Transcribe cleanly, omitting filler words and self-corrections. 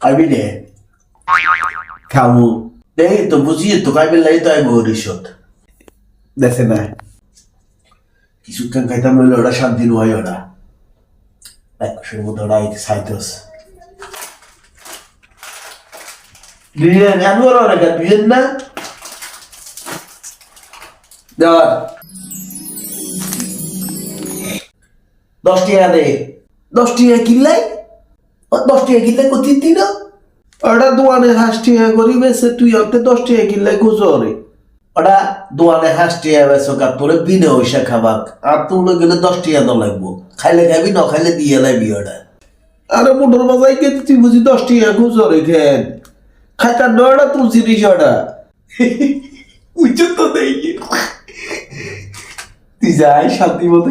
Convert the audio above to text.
IB নে খামু দেখি তো বুঝি তো খাইবে লাই তো আইব রিসত দেখে না কিছুক্ষণ খাইতাম লইলে ওটা শান্তি নয় ওটা একশোর মধ্যে ওটা আইতে সাইতস বিয়েন আনোয়ার ওরা গা বিয়েন না ধর 10 টাকা দে 10 টাকা কিনলাই 10 টাকা কিনলে কোথায় দিন ওটা দোয়ানে হাঁস টাকা করি বেছে তুই ওতে 10 টাকা কিনলে খুঁজরে ওটা দোয়ানে হাঁস টাকা বেছো কার তোরে বিনে ওইসা খাবাক আর তুলে গেলে 10 টাকা তো লাগবো খাইলে খাবি না খাইলে দিয়ে লাইবি ওটা আরে মোটর বাজাই কে তুই বুঝি 10 টাকা খুঁজরে খেন খাইতার নয়টা তুলসি দিস ওটা উচ্চ তো দেখি তুই যাই শান্তি মতো